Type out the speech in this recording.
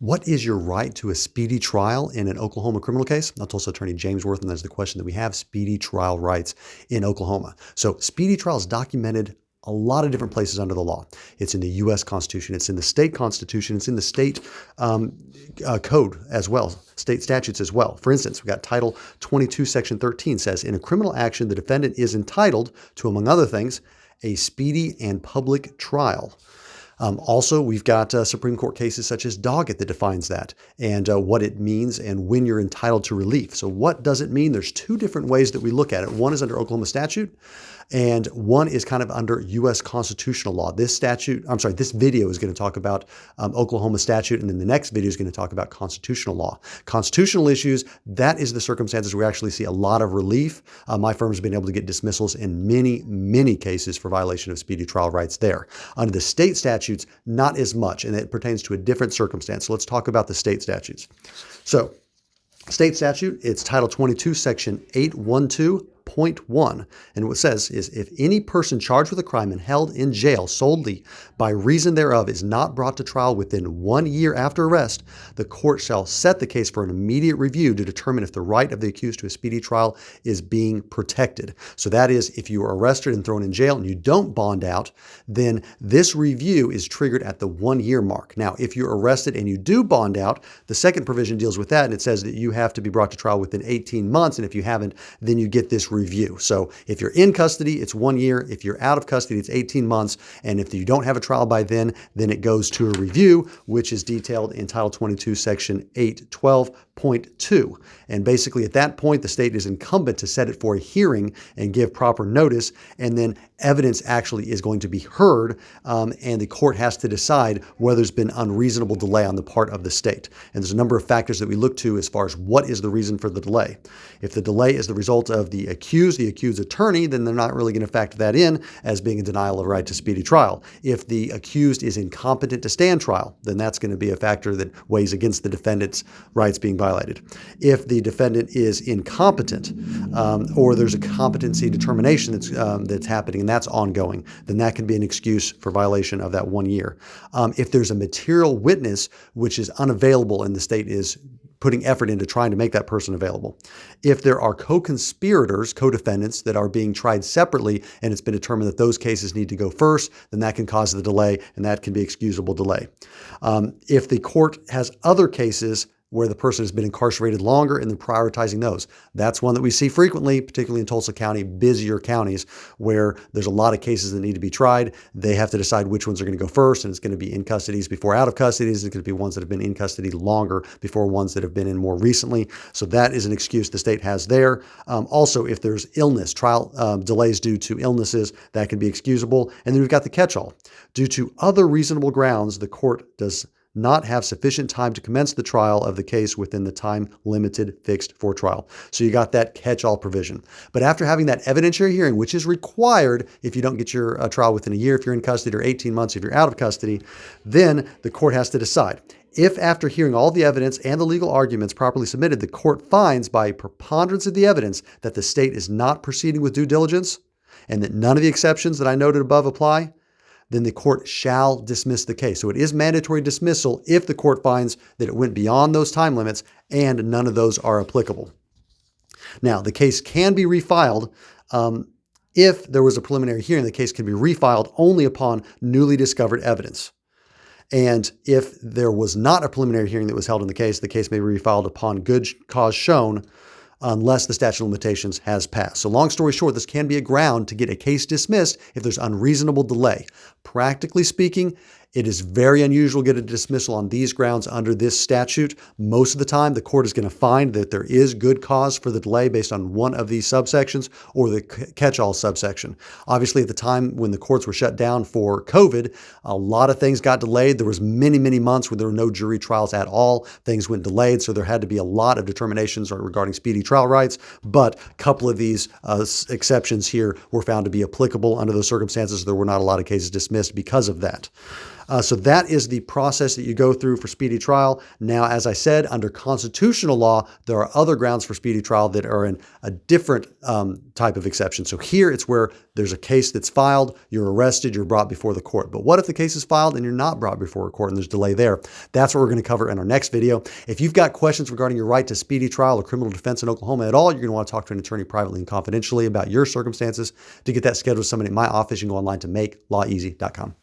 What is your right to a speedy trial in an Oklahoma criminal case? I'm Tulsa attorney James Worth, and that's the question that we have: speedy trial rights in Oklahoma. So speedy trial is documented a lot of different places under the law. It's in the U.S. Constitution. It's in the state constitution. It's in the state code as well, state statutes as well. For instance, we've got Title 22, Section 13 says, in a criminal action, the defendant is entitled to, among other things, a speedy and public trial. Also, we've got Supreme Court cases such as Doggett that defines that and what it means and when you're entitled to relief. So what does it mean? There's two different ways that we look at it. One is under Oklahoma statute, and one is kind of under U.S. constitutional law. This video is going to talk about Oklahoma statute, and then the next video is going to talk about constitutional law. Constitutional issues, that is the circumstances where we actually see a lot of relief. My firm has been able to get dismissals in many, many cases for violation of speedy trial rights there. Under the state statutes, not as much, and it pertains to a different circumstance. So let's talk about the state statutes. So state statute, it's Title 22, Section 812.1. And what it says is, if any person charged with a crime and held in jail solely by reason thereof is not brought to trial within 1 year after arrest, the court shall set the case for an immediate review to determine if the right of the accused to a speedy trial is being protected. So that is, if you are arrested and thrown in jail and you don't bond out, then this review is triggered at the 1 year mark. Now, if you're arrested and you do bond out, the second provision deals with that, and it says that you have to be brought to trial within 18 months. And if you haven't, then you get this review. So if you're in custody, it's 1 year. If you're out of custody, it's 18 months. And if you don't have a trial by then it goes to a review, which is detailed in Title 22, Section 812.2. And basically at that point, the state is incumbent to set it for a hearing and give proper notice. And then evidence actually is going to be heard, and the court has to decide whether there's been unreasonable delay on the part of the state. And there's a number of factors that we look to as far as what is the reason for the delay. If the delay is the result of the accused attorney, then they're not really going to factor that in as being a denial of right to speedy trial. If the accused is incompetent to stand trial, then that's going to be a factor that weighs against the defendant's rights being violated. If the defendant is incompetent, or there's a competency determination that's happening and that's ongoing, then that can be an excuse for violation of that 1 year. If there's a material witness which is unavailable and the state is putting effort into trying to make that person available. If there are co-conspirators, co-defendants that are being tried separately and it's been determined that those cases need to go first, then that can cause the delay, and that can be excusable delay. If the court has other cases where the person has been incarcerated longer and then prioritizing those. That's one that we see frequently, particularly in Tulsa County, busier counties where there's a lot of cases that need to be tried. They have to decide which ones are going to go first, and it's going to be in custodies before out of custodies. It's going to be ones that have been in custody longer before ones that have been in more recently. So that is an excuse the state has there. Also, if there's illness, trial delays due to illnesses, that can be excusable. And then we've got the catch-all. Due to other reasonable grounds, the court does not have sufficient time to commence the trial of the case within the time limited fixed for trial. So you got that catch-all provision. But after having that evidentiary hearing, which is required if you don't get your trial within a year if you're in custody, or 18 months if you're out of custody, then the court has to decide. If after hearing all the evidence and the legal arguments properly submitted, the court finds by preponderance of the evidence that the state is not proceeding with due diligence and that none of the exceptions that I noted above apply, then the court shall dismiss the case. So it is mandatory dismissal if the court finds that it went beyond those time limits and none of those are applicable. Now, the case can be refiled. If there was a preliminary hearing, the case can be refiled only upon newly discovered evidence. And if there was not a preliminary hearing that was held in the case may be refiled upon good cause shown, unless the statute of limitations has passed. So long story short, this can be a ground to get a case dismissed if there's unreasonable delay. Practically speaking, it is very unusual to get a dismissal on these grounds under this statute. Most of the time, the court is going to find that there is good cause for the delay based on one of these subsections or the catch-all subsection. Obviously, at the time when the courts were shut down for COVID, a lot of things got delayed. There was many, many months where there were no jury trials at all. Things went delayed, so there had to be a lot of determinations regarding speedy trial rights. But a couple of these exceptions here were found to be applicable under those circumstances. There were not a lot of cases dismissed because of that. So that is the process that you go through for speedy trial. Now, as I said, under constitutional law, there are other grounds for speedy trial that are in a different type of exception. So here it's where there's a case that's filed, you're arrested, you're brought before the court. But what if the case is filed and you're not brought before a court and there's delay there? That's what we're going to cover in our next video. If you've got questions regarding your right to speedy trial or criminal defense in Oklahoma at all, you're going to want to talk to an attorney privately and confidentially about your circumstances. To get that scheduled with somebody in my office, you can go online to makelawEasy.com.